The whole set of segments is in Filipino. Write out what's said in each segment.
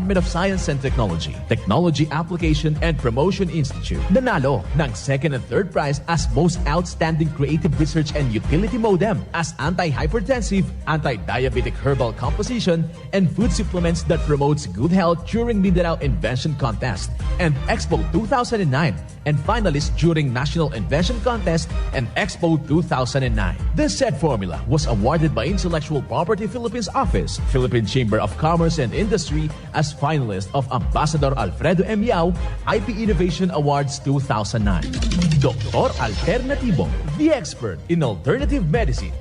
Department of Science and Technology, Technology Application and Promotion Institute. Nanalo ng second and third prize as Most Outstanding Creative Research and Utility Modem as Anti-Hypertensive, Anti-Diabetic Herbal Composition, and Food Supplements that promotes good health during Mindanao Invention Contest and Expo 2009, and finalist during National Invention Contest and Expo 2009. This said formula was awarded by Intellectual Property Philippines Office, Philippine Chamber of Commerce and Industry as finalist of Ambassador Alfredo M. Yao IP Innovation Awards 2009. Dr. Alternativo, the expert in alternative medicine.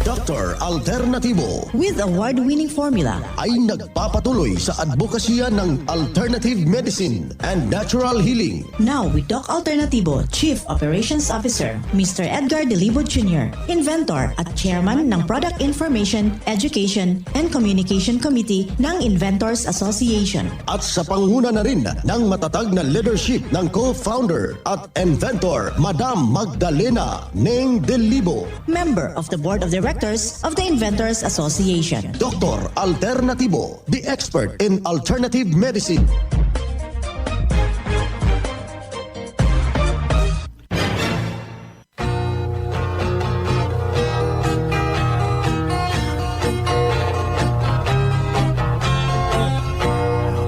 Dr. Alternativo with award-winning formula ay nagpapatuloy sa advokasya ng alternative medicine and natural healing. Now with Doc Alternativo, Chief Operations Officer, Mr. Edgar Delibo Jr., Inventor at Chairman ng Product Information, Education and Communication Committee ng Inventors Association. At sa panguna na rin ng matatag na leadership ng co-founder at inventor, Madam Magdalena Neng Delibo. Member of the Board of Directors of the Inventors Association. Dr. Alternativo, the expert in alternative medicine.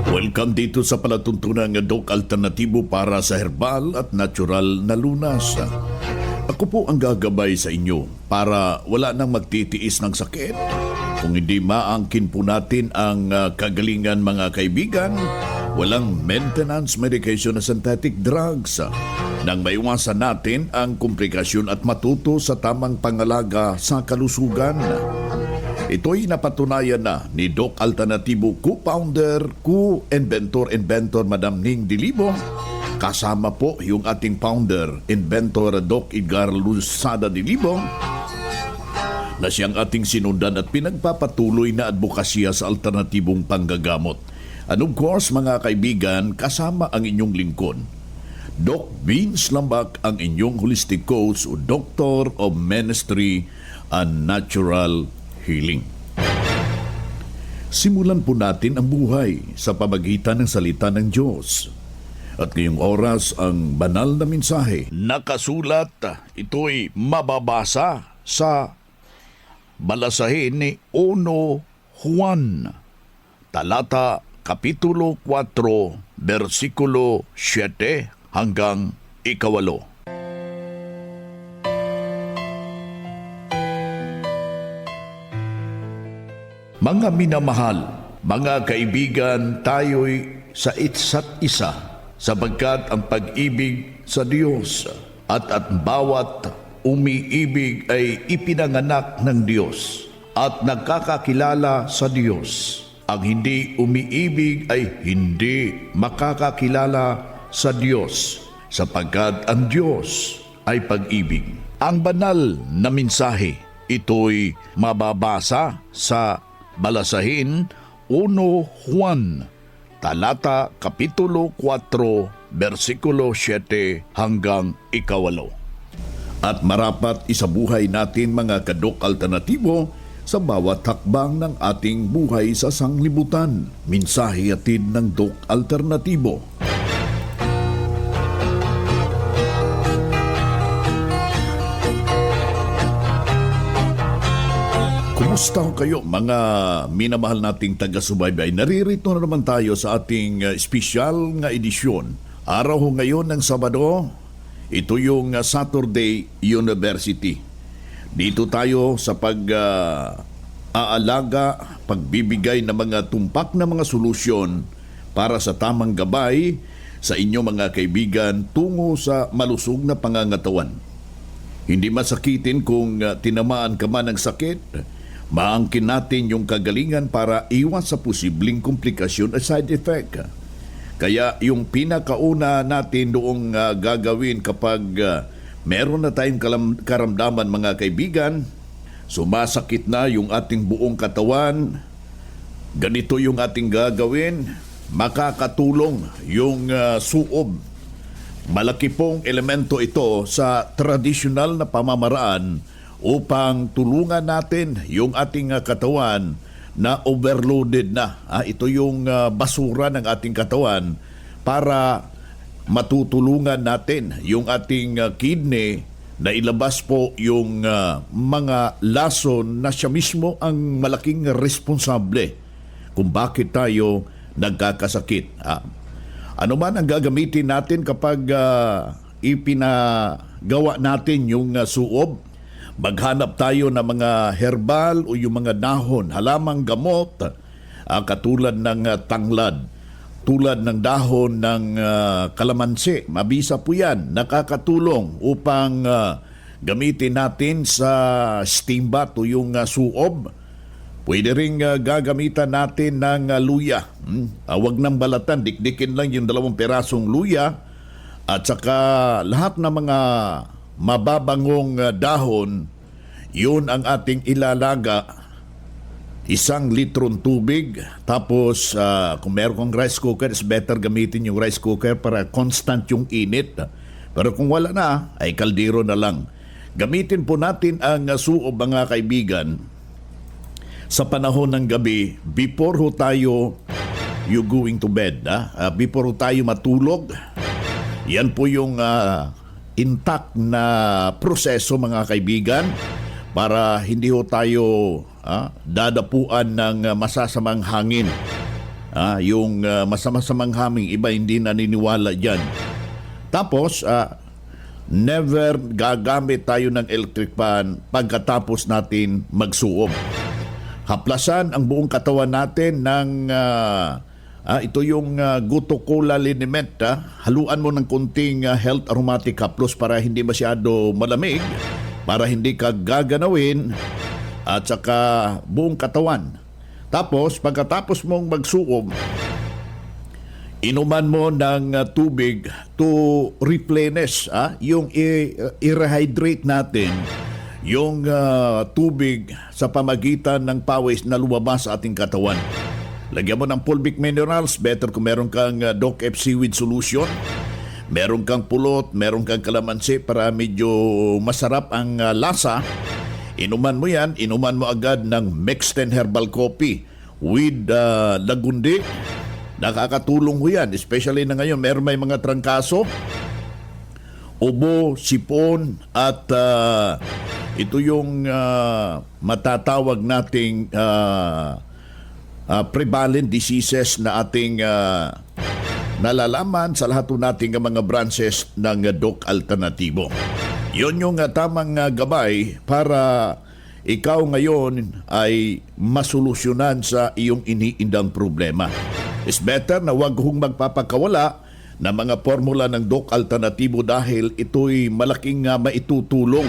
Welcome dito sa palatuntunan ng Doc Alternatibo para sa herbal at natural na lunas. Ako po ang gagabay sa inyo para wala nang magtitiis ng sakit. Kung hindi maangkin po natin ang kagalingan mga kaibigan, walang maintenance medication na synthetic drugs. Nang maiwasan natin ang komplikasyon at matuto sa tamang pangalaga sa kalusugan. Ito'y napatunayan na ni Doc Alternativo co-founder, co-inventor Madam Ning Delibo. Kasama po yung ating founder, inventor Doc Edgar Luzada Delibo, na siyang ating sinundan at pinagpapatuloy na advokasya sa alternatibong panggagamot. And of course, mga kaibigan, kasama ang inyong lingkod, Doc Vince Lambak, ang inyong holistic coach o Doctor of Ministry and Natural Healing. Simulan po natin ang buhay sa pamagitan ng salita ng Diyos. At ngayong oras ang banal na mensahe. Nakasulat, ito'y mababasa sa balasahin ni 1 Juan, talata kapitulo 4, versikulo 7 hanggang 8. Mga minamahal, mga kaibigan, tayo'y sa isa't isa sapagkat ang pag-ibig sa Diyos at bawat umiibig ay ipinanganak ng Diyos at nagkakakilala sa Diyos. Ang hindi umiibig ay hindi makakakilala sa Diyos sapagkat ang Diyos ay pag-ibig. Ang banal na mensahe, ito'y mababasa sa balasahin 1 Juan, talata kapitulo 4, versikulo 7 hanggang 8. At marapat isabuhay natin mga kadok alternatibo sa bawat hakbang ng ating buhay sa sanglibutan. Mensahe atid ng Doc Alternatibo. Kumusta kayo mga minamahal nating taga-subaybay? Naririto na naman tayo sa ating espesyal nga edisyon. Araw ho ngayon ng Sabado, ito yung Saturday University. Dito tayo sa pag-aalaga, pagbibigay ng mga tumpak na mga solusyon para sa tamang gabay sa inyo mga kaibigan tungo sa malusog na pangangatawan. Hindi masakitin kung tinamaan ka man ng sakit. Maangkin natin yung kagalingan para iwas sa posibleng komplikasyon at side effect. Kaya yung pinakauna natin doong gagawin kapag meron na tayong karamdaman mga kaibigan, sumasakit na yung ating buong katawan, ganito yung ating gagawin, makakatulong yung suob. Malaki pong elemento ito sa tradisyonal na pamamaraan upang tulungan natin yung ating katawan na overloaded na. Ito yung basura ng ating katawan para matutulungan natin yung ating kidney na ilabas po yung mga lason na siya mismo ang malaking responsable kung bakit tayo nagkakasakit. Ano man ang gagamitin natin kapag ipinagawa natin yung suob, maghanap tayo ng mga herbal o yung mga dahon, halamang gamot, katulad ng tanglad, tulad ng dahon ng kalamansi. Mabisa po yan, nakakatulong upang gamitin natin sa steam bath o yung suob. Pwede rin gagamitan natin ng luya. Huwag nang balatan, dikdikin lang yung 2 pirasong luya at saka lahat ng mga mababangong dahon, yun ang ating ilalaga. 1 litrong tubig. Tapos kung meron kang rice cooker, is better gamitin yung rice cooker para constant yung init. Pero kung wala na, ay kaldero na lang. Gamitin po natin ang suob, mga kaibigan, sa panahon ng gabi before ho tayo you going to bed. Before ho tayo matulog. Yan po yung intact na proseso, mga kaibigan, para hindi ho tayo dadapuan ng masasamang hangin. Yung masasamang hangin, iba hindi naniniwala dyan. Tapos, never gagamit tayo ng electric fan pagkatapos natin magsuob. Haplasan ang buong katawan natin ng ito yung Guto Cola liniment. Haluan mo ng kunting health aromatic haplos para hindi masyado malamig, para hindi ka gaganawin, at saka buong katawan. Tapos, pagkatapos mong magsuob, inuman mo ng tubig to replenish, yung i-rehydrate natin yung tubig sa pamagitan ng pawis na lumabas sa ating katawan. Lagyan mo ng fulvic minerals, better kung meron kang Doc F Seaweed Solution, meron kang pulot, meron kang kalamansi para medyo masarap ang lasa. Inuman mo yan, inuman mo agad ng Mexten Herbal Coffee with lagundi. Nakakatulong ho yan, especially na ngayon, meron may mga trangkaso, ubo, sipon, at ito yung matatawag nating prevalent diseases na ating nalalaman sa lahat nating mga branches ng Doc Alternativo. Yun yung tamang gabay para ikaw ngayon ay masolusyonan sa iyong iniindang problema. It's better na wag hong magpapakawala ng mga formula ng Doc Alternativo dahil ito'y malaking maitutulong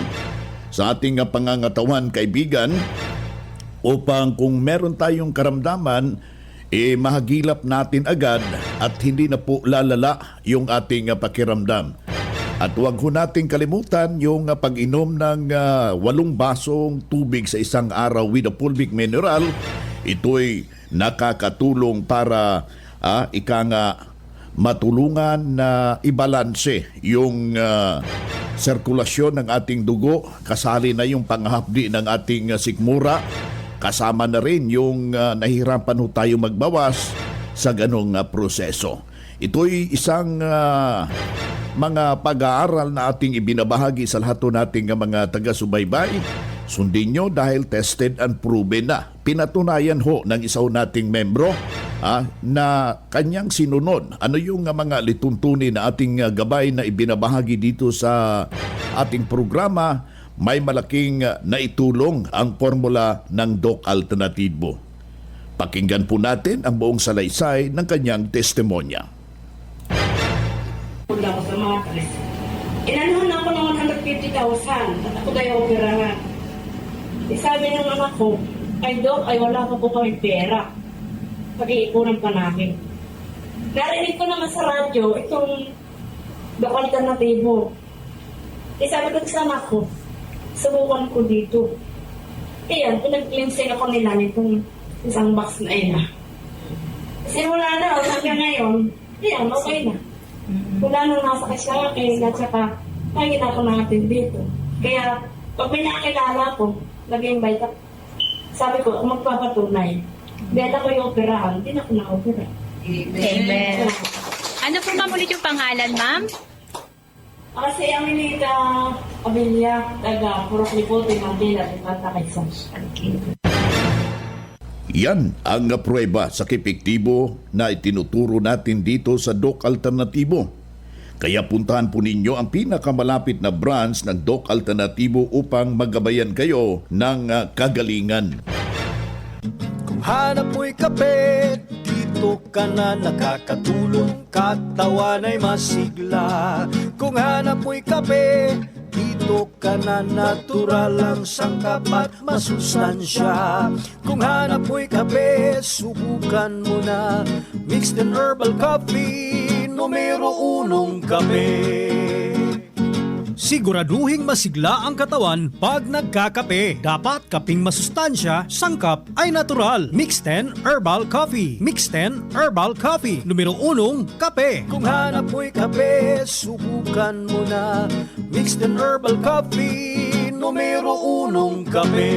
sa ating pangangatawan, kaibigan, upang kung meron tayong karamdaman, mahagilap natin agad at hindi na po lalala yung ating pakiramdam. At huwag ho natin kalimutan yung pag-inom ng 8 basong tubig sa isang araw with a fulvic mineral. Ito'y nakakatulong para matulungan na ibalanse yung sirkulasyon ng ating dugo. Kasali na yung panghapdi ng ating sikmura. Kasama na rin yung nahihirapan ho tayo magbawas sa ganong proseso. Ito'y isang mga pag-aaral na ating ibinabahagi sa lahat nating mga taga-subaybay. Sundin nyo dahil tested and proven na. Pinatunayan ho ng isa nating membro na kanyang sinunod. Ano yung mga lituntunin na ating gabay na ibinabahagi dito sa ating programa, may malaking naitulong ang formula ng Doc Alternativo. Pakinggan po natin ang buong salaysay ng kanyang testimonya. Punta ko sa mga kres. Inanuhan ako ng 150,000 at ako tayo operahan. Sabi ng anak ko, ay Doc, ay wala ka po kami pera. Pag-iipunan pa namin. Narinig ko naman sa radyo, itong Doc Alternativo. Sabi ko sa anak ko, subukan ko dito. Iyan, pinag-cleansing ako nila nitong isang box na ina. Simula na, hanggang ngayon, iyan, okay na. Wala nang nasa sa akin at saka nakikita ko natin dito. Kaya Pag may nakakilala ko, nag-invite ako. Sabi ko, kung magpapatunay, beta ko yung operahan, hindi na ako na-opera. Amen. Ano po ma'am ulit yung pangalan, ma'am? Kasi ang Minita Abilia, taga Purok Lipote, Mandela, di Mata Quezon. Yan ang pruweba sa epektibo na itinuturo natin dito sa Doc Alternatibo. Kaya puntahan po ninyo ang pinakamalapit na branch ng Doc Alternatibo upang magabayan kayo ng kagalingan. Kung hanap mo'y kape, dito ka na nakakatulong, katawan ay masigla. Kung hanap mo'y kape, dito ka na natural ang sangkap at masustansya. Kung hanap mo'y kape, subukan mo na mixed and herbal coffee, numero 1 kape. Siguraduhing masigla ang katawan pag nagkakape. Dapat kaping masustansya, sangkap ay natural. Mixed 10 Herbal Coffee. Mixed 10 Herbal Coffee. Numero 1, kape. Kung hanap mo'y kape, subukan mo na. Mixed 10 Herbal Coffee. Numero 1, kape.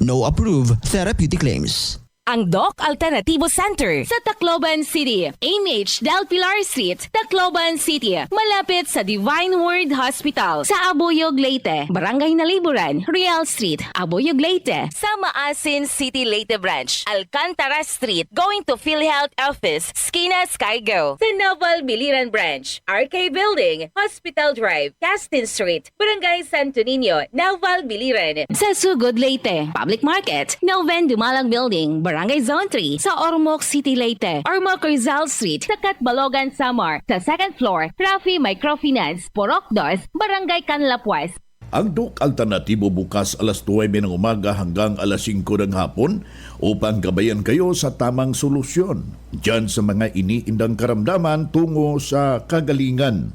No approved therapeutic claims. Ang Doc Alternativo Center sa Tacloban City, AMH Del Pilar Street, Tacloban City, malapit sa Divine Word Hospital sa Abuyog, Leyte, Barangay Naliburan, Real Street, Abuyog, Leyte, sa Maasin City, Leyte Branch, Alcantara Street, going to PhilHealth Office, Skina Skygo, sa Naval Biliran Branch, RK Building, Hospital Drive, Castin Street, Barangay Santo Niño, Naval Biliran, sa Sugod, Leyte, Public Market, Noven Dumalang Building, Barangay Zone 3 sa Ormoc City, Leyte. Ormoc Rizal Street sa Catbalogan, Samar. Sa second floor, Rafi Microfinance, Porok 2, Barangay Canlapuas. Ang Doc Alternatibo bukas alas 9 ng umaga hanggang alas 5 ng hapon upang gabayan kayo sa tamang solusyon dyan sa mga iniindang karamdaman tungo sa kagalingan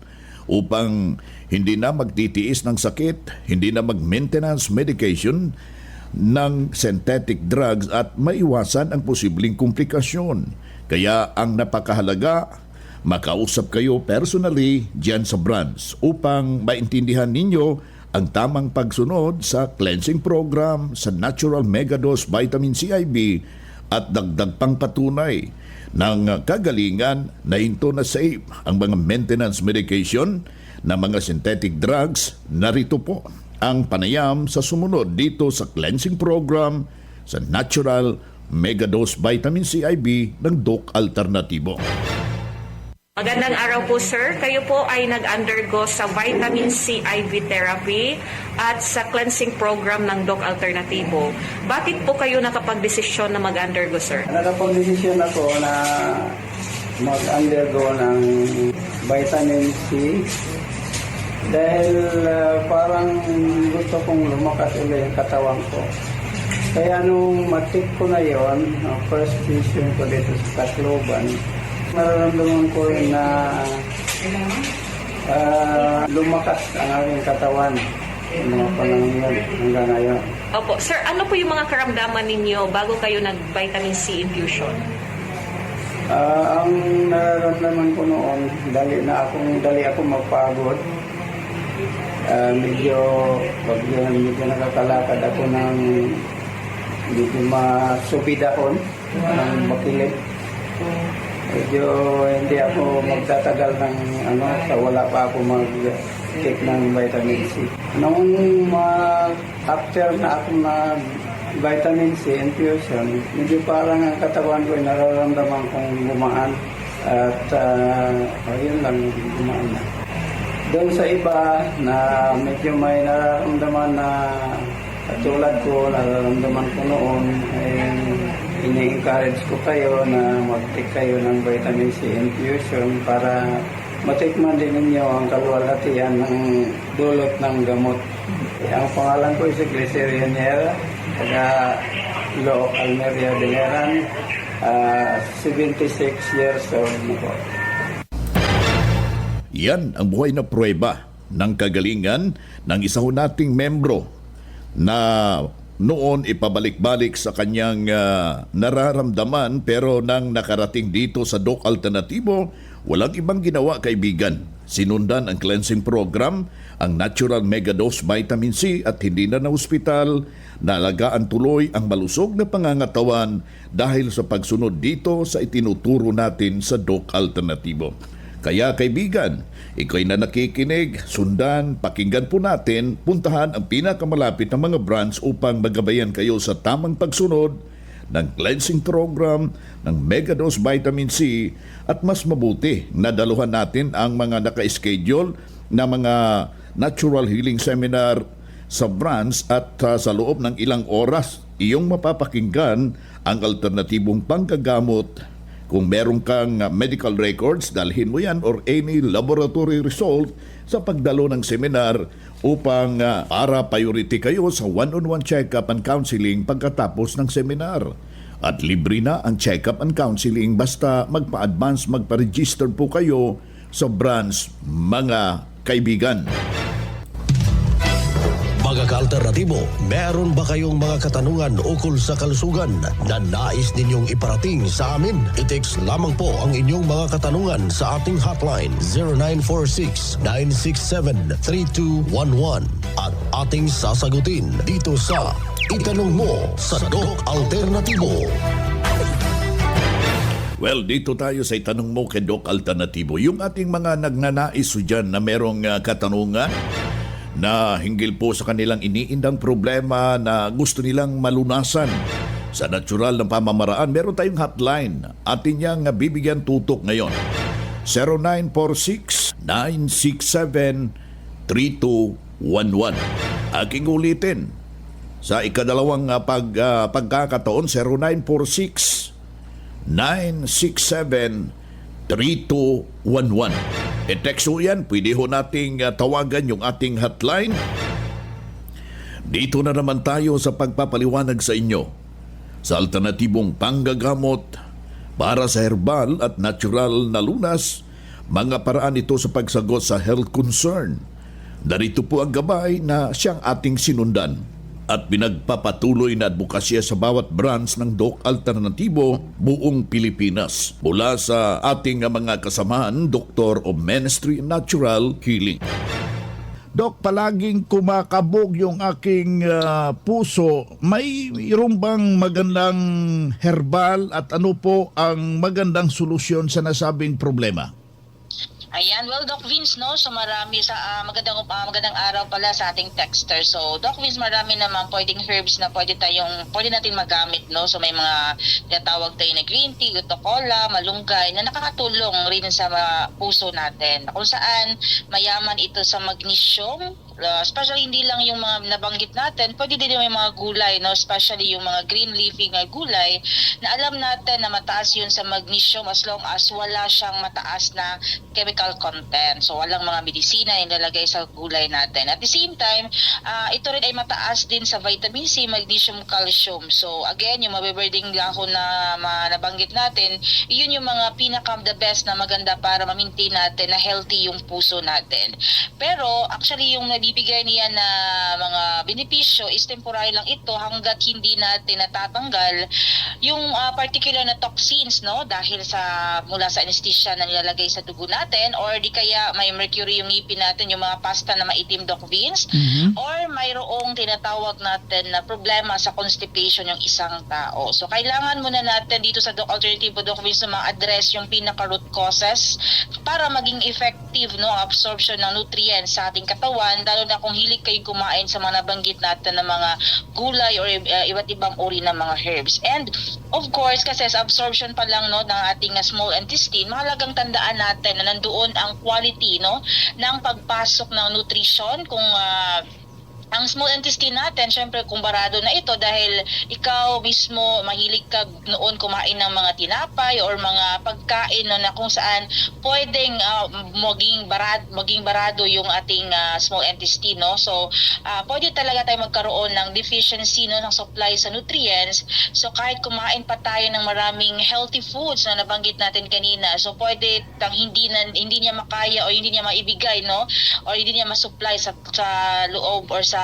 upang hindi na magtitiis ng sakit, hindi na mag-maintenance medication ng synthetic drugs at maiwasan ang posibleng komplikasyon. Kaya ang napakahalaga, makausap kayo personally dyan sa branch upang maintindihan ninyo ang tamang pagsunod sa cleansing program, sa Natural Megadose Vitamin CIB at dagdag pang patunay ng kagalingan na hinto na safe ang mga maintenance medication na mga synthetic drugs. Narito po ang panayam sa sumunod dito sa cleansing program sa Natural Megadose Vitamin CIB ng Doc Alternativo. Magandang araw po sir. Kayo po ay nag-undergo sa vitamin C IV therapy at sa cleansing program ng Doc Alternativo. Bakit po kayo nakapag-desisyon na mag-undergo sir? Nakapag-desisyon ako na mag-undergo ng vitamin C dahil parang gusto kong lumakas ulit yung katawan ko. Kaya nung matik ko na yon, first vision ko dito sa Tacloban, nararamdaman ko rin na lumakas ang aking katawan yung mga panahon yun hanggang ngayon. Opo. Sir, ano po yung mga karamdaman ninyo bago kayo nag-vitamin C infusion? Ang nararamdaman ko noon, dali ako magpagod. Medyo nakakalakad ako ng medyo masubid ako ng makilid. Medyo hindi ako magtatagal ng sa wala pa ako mag-take ng vitamin C. Noong after na ako na vitamin C infusion, medyo parang ang katawan ko ay nararamdaman kong gumaan at yun lang, gumaan na. Doon sa iba na medyo may nararamdaman na katulad ko, nararamdaman ko noon, ini-encourage ko kayo na mag-take kayo ng vitamin C infusion para matikman din ninyo ang kaluwalhatian ng dulot ng gamot. Ang pangalan ko ay si Glycerin Niera, taga Looc Almeria Biliran, 76 years old na po. Yan ang buhay na pruweba ng kagalingan ng isa ho nating membro na noon ipabalik-balik sa kanyang nararamdaman pero nang nakarating dito sa Doc Alternativo, walang ibang ginawa kaibigan. Sinundan ang cleansing program ang natural megadose vitamin C at hindi na ospital, nalagaan tuloy ang malusog na pangangatawan dahil sa pagsunod dito sa itinuturo natin sa Doc Alternatibo. Kaya kaibigan, ikaw'y na nakikinig, sundan, pakinggan po natin, puntahan ang pinakamalapit na mga branch upang magabayan kayo sa tamang pagsunod ng cleansing program, ng Megadose Vitamin C at mas mabuti na daluhan natin ang mga naka-schedule na mga natural healing seminar sa branch at sa loob ng ilang oras iyong mapapakinggan ang alternatibong panggagamot. Kung meron kang medical records, dalhin mo yan or any laboratory result sa pagdalo ng seminar upang para priority kayo sa one-on-one check-up and counseling pagkatapos ng seminar. At libre na ang check-up and counseling basta magpa-advance, magpa-register po kayo sa branch, mga kaibigan. Mga ka-alternatibo, meron ba kayong mga katanungan ukol sa kalusugan na nais ninyong iparating sa amin? I-text lamang po ang inyong mga katanungan sa ating hotline 0946-967-3211 at ating sasagutin dito sa Itanong Mo sa Doc Alternatibo. Well, dito tayo sa Itanong Mo kay Doc Alternatibo. Yung ating mga nagnanais dyan na merong katanungan na hinggil po sa kanilang iniindang problema na gusto nilang malunasan sa natural na pamamaraan, meron tayong hotline. Atin niyang bibigyan tutok ngayon. 0946-967-3211. Aking ulitin. Sa ikadalawang pagkakataon, 0946-967-3211. E-text ho yan, pwede ho nating tawagan yung ating hotline. Dito na naman tayo sa pagpapaliwanag sa inyo sa alternatibong panggagamot para sa herbal at natural na lunas, mga paraan ito sa pagsagot sa health concern. Narito po ang gabay na siyang ating sinundan at pinagpapatuloy na advokasya sa bawat branch ng Doc Alternatibo buong Pilipinas mula sa ating mga kasamaan, Doctor of Ministry Natural Healing. Dok, palaging kumakabog yung aking puso. Mayroon bang magandang herbal at ano po ang magandang solusyon sa nasabing problema? Ayan, well, Doc Vince, no? So marami sa magandang araw pala sa ating texter. So Doc Vince, marami naman pwedeng herbs na pwede natin magamit, no? So may mga tinatawag tayo na green tea, utocola, malunggay na nakakatulong rin sa puso natin. Kung saan mayaman ito sa magnesium, especially hindi lang yung mga nabanggit natin, pwede din yung mga gulay, no? Especially yung mga green leafy na gulay na alam natin na mataas yun sa magnesium as long as wala siyang mataas na chemical content. So walang mga medisina na nilalagay sa gulay natin. At the same time, ito rin ay mataas din sa vitamin C, magnesium, calcium. So again, yung mabiberding dahon na nabanggit natin, yun yung mga the best na maganda para ma-maintain natin na healthy yung puso natin. Pero actually yung nabibigay niya na mga benepisyo is temporary lang ito hanggat hindi natin natatanggal yung particular na toxins, no? Dahil mula sa anesthesia na nilalagay sa dugo natin, or di kaya may mercury yung ngipin natin, yung mga pasta na maitim, Doc Vince, or mayroong tinatawag natin na problema sa constipation yung isang tao. So kailangan muna natin dito sa Doc Alternativo, Doc Vince, na ma-address yung pinaka-root causes para maging effective, no, ang absorption ng nutrients sa ating katawan, lalo na kung hilig kayo kumain sa mga nabanggit natin na mga gulay or iba't ibang uri ng mga herbs. And of course, kasi sa absorption pa lang, no, ng ating small intestine, mahalagang tandaan natin na nandoon ang quality, no, ng pagpasok ng nutrition. Kung ang small intestine natin, syempre kumbarado na ito dahil ikaw mismo mahilig ka noon kumain ng mga tinapay or mga pagkain, no, na kung saan pwedeng maging barado yung ating small intestine, no? So pwede talaga tayo magkaroon ng deficiency, no, ng supply sa nutrients. So kahit kumain pa tayo ng maraming healthy foods na nabanggit natin kanina, so pwede hindi niya makaya o hindi niya maibigay, no, or hindi niya masupply sa loob or sa sa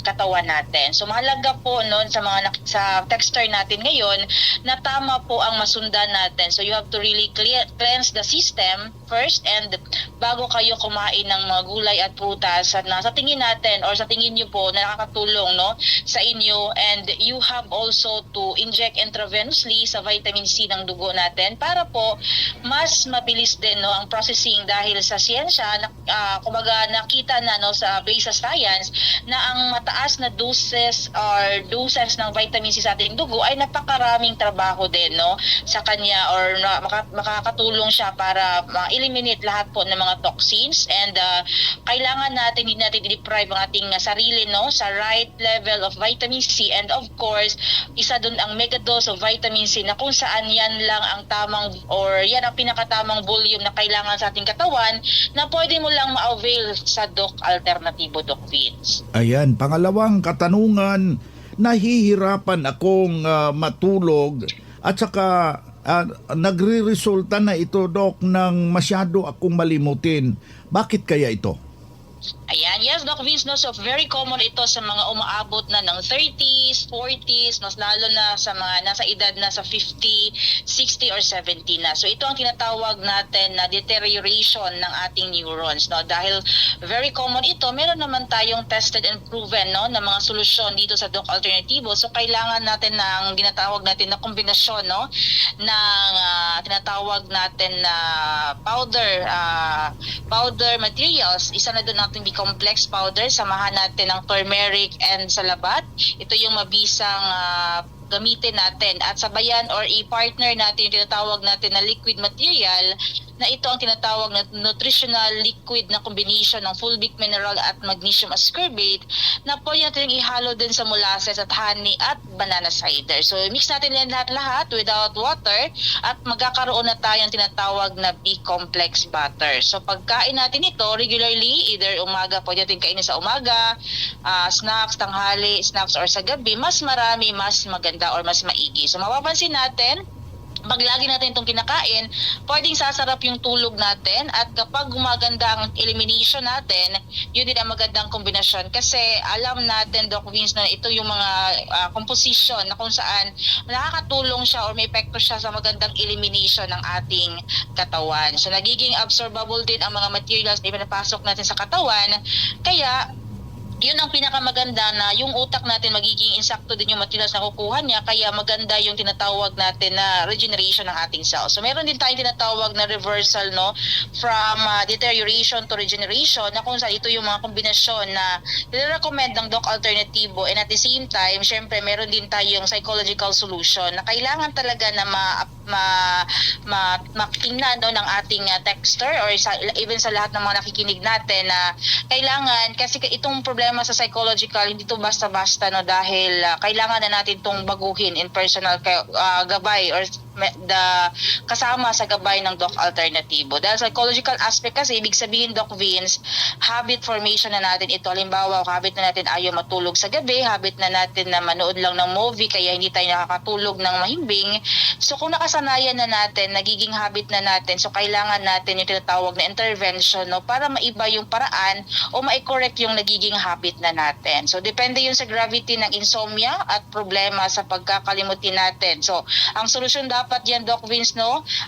katawan natin. So mahalaga po noon sa mga sa texter natin ngayon na tama po ang masundan natin. So you have to really cleanse the system first, and bago kayo kumain ng mga gulay at prutas na sa tingin natin or sa tingin niyo po na nakakatulong sa inyo, and you have also to inject intravenously sa vitamin C ng dugo natin para po mas mabilis din ang processing, dahil sa siyensya kumbaga nakita na sa base sa science na ang mataas na doses ng vitamin C sa ating dugo ay napakaraming trabaho din sa kanya, or makakatulong siya para ma-eliminate lahat po ng mga toxins, and kailangan natin hindi natin i-deprive ang ating sarili sa right level of vitamin C, and of course isa dun ang mega dose of vitamin C na kung saan yan lang ang tamang or yan ang pinakatamang volume na kailangan sa ating katawan na pwede mo lang ma-avail sa Doc Alternatibo, Doc Vince. Ayan, pangalawang katanungan, nahihirapan akong matulog at saka nagre-resulta na ito, Doc, ng masyado akong malimutin. Bakit kaya ito? Ayan, yes, Doc Vince, so very common ito sa mga umaabot na ng 30s, 40s, mas lalo na sa mga nasa edad na sa 50, 60 or 70 na. So ito ang tinatawag natin na deterioration ng ating neurons, dahil very common ito. Meron naman tayong tested and proven na mga solusyon dito sa Doc Alternativo. So kailangan natin ng ginatawag natin na kombinasyon ng tinatawag natin na powder materials. Isa na doon natin complex powder, samahan natin ng turmeric and salabat. Ito yung mabisang gamitin natin, at sabayan or i-partner natin yung tinatawag natin na liquid material, na ito ang tinatawag na nutritional liquid na combination ng fulvic mineral at magnesium ascorbate na pwede natin ihalo din sa molasses at honey at banana cider. So mix natin yan lahat without water at magkakaroon na tayong tinatawag na B-complex butter. So pagkain natin ito regularly, either umaga, pwede natin kainin sa umaga, snacks, tanghali, snacks, or sa gabi, mas marami, mas maganda or mas maigi. So mapapansin natin, pag lagi natin itong kinakain, pwedeng sasarap yung tulog natin, at kapag gumaganda ang elimination natin, yun din ang magandang kombinasyon. Kasi alam natin, Doc Vince, na ito yung mga composition na kung saan nakakatulong siya or may epekto siya sa magandang elimination ng ating katawan. So nagiging absorbable din ang mga materials na ipinapasok natin sa katawan, kaya yun ang pinakamaganda, na yung utak natin magiging insakto din yung materials na kukuha niya, kaya maganda yung tinatawag natin na regeneration ng ating cells. So meron din tayong tinatawag na reversal from deterioration to regeneration, na kung saan ito yung mga kombinasyon na nire-recommend ng Doc Alternativo, and at the same time, syempre meron din tayong psychological solution na kailangan talaga na matingnan ng ating texter or even sa lahat ng mga nakikinig natin, na kailangan, kasi itong problema sa psychological, hindi to basta-basta dahil kailangan na natin itong baguhin in personal gabay or kasama sa gabay ng Doc Alternativo. Dahil psychological aspect kasi, ibig sabihin, Doc Vince, habit formation na natin ito. Halimbawa, habit na natin ayaw matulog sa gabi, habit na natin na manood lang ng movie kaya hindi tayo nakakatulog ng mahimbing. So kung nakasanayan na natin, nagiging habit na natin, so kailangan natin yung tinatawag na intervention para maiba yung paraan o ma-correct yung nagiging habit na natin. So depende yun sa gravity ng insomnia at problema sa pagkakalimutin natin. So ang solusyon dapat yan, Doc Vince,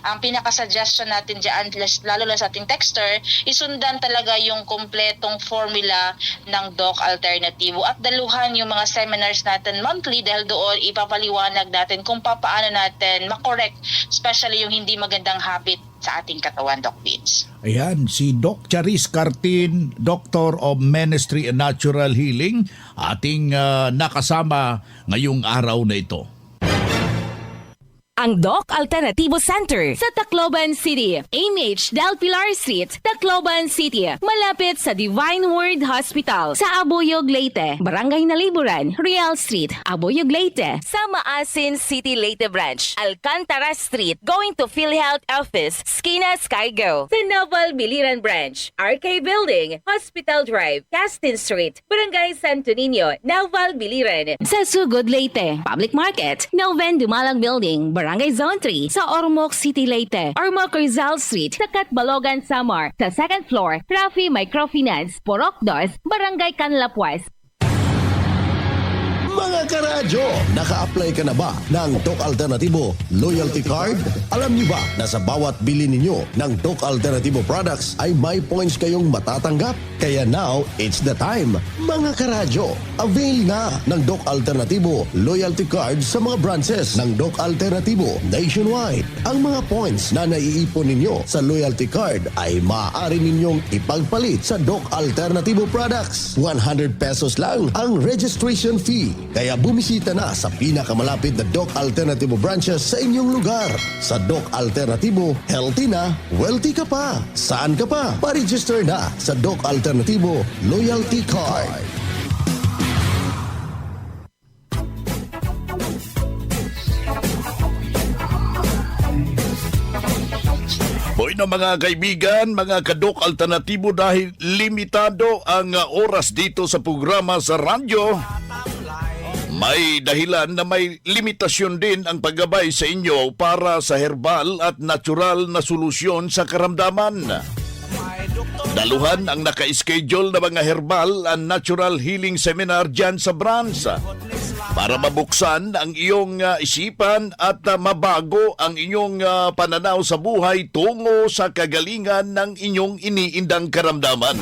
ang pinaka-suggestion natin dyan, lalo na sa ating texter, isundan talaga yung kompletong formula ng Doc Alternativo at daluhan yung mga seminars natin monthly, dahil doon ipapaliwanag natin kung paano natin makorek, especially yung hindi magandang habit sa ating katawan, Doc Vince. Ayan, si Doc Charis Cartin, Doctor of Ministry and Natural Healing, ating nakasama ngayong araw na ito. Ang Doc Alternativo Center sa Tacloban City, AMH Del Pilar Street, Tacloban City, malapit sa Divine Word Hospital, sa Abuyog, Leyte, Barangay Naliburan, Real Street, Abuyog, Leyte, sa Maasin City, Leyte Branch, Alcantara Street, going to PhilHealth Office, Skina Skygo, sa Naval Biliran Branch, RK Building, Hospital Drive, Castin Street, Barangay Santo Niño, Naval Biliran, sa Sugod, Leyte, Public Market, Noven Dumalang Building, Barangay Zone 3, sa Ormoc City, Leyte, Ormoc Rizal Street, sa Catbalogan, Samar, sa 2nd floor, Rafi Microfinance, Porok 2, Barangay Canlapuas, karadyo, naka-apply ka na ba ng Doc Alternativo Loyalty Card? Alam niyo ba na sa bawat bili ninyo ng Doc Alternativo products ay may points kayong matatanggap? Kaya now, it's the time. Mga karadyo, avail na ng Doc Alternativo Loyalty Card sa mga branches ng Doc Alternativo nationwide. Ang mga points na naiipon ninyo sa loyalty card ay maaari ninyong ipagpalit sa Doc Alternativo products. 100 pesos lang ang registration fee. Kaya bumisita na sa pinakamalapit na Doc Alternativo branches sa inyong lugar. Sa Doc Alternativo, healthy na, wealthy ka pa. Saan ka pa? Pa-register na sa Doc Alternativo Loyalty Card. Hoy na mga kaibigan, mga kadok alternatibo, dahil limitado ang oras dito sa programa sa radyo, may dahilan na may limitasyon din ang paggabay sa inyo para sa herbal at natural na solusyon sa karamdaman. Daluhan ang naka-schedule na mga herbal and natural healing seminar dyan sa branch para mabuksan ang iyong isipan at mabago ang inyong pananaw sa buhay tungo sa kagalingan ng inyong iniindang karamdaman.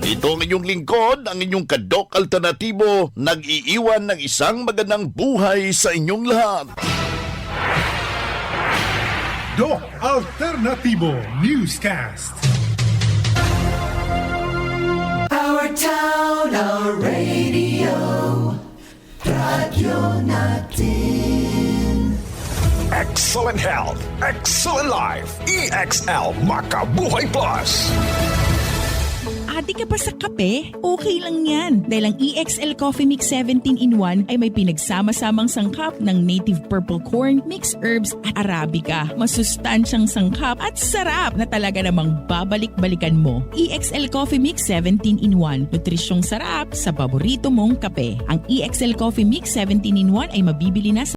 Ito ang inyong lingkod, ang inyong kadok alternatibo, nag-iiwan ng isang magandang buhay sa inyong lahat. Doc Alternativo Newscast. Our town, our radio, radyo natin. Excellent health, excellent life. EXL Makabuhay Plus. Adi ka pa sa kape? Okay lang yan. Dahil ang EXL Coffee Mix 17-in-1 ay may pinagsama-samang sangkap ng native purple corn, mixed herbs at Arabica. Masustansyang sangkap at sarap na talaga namang babalik-balikan mo. EXL Coffee Mix 17-in-1. Nutrisyong sarap sa paborito mong kape. Ang EXL Coffee Mix 17-in-1 ay mabibili na sa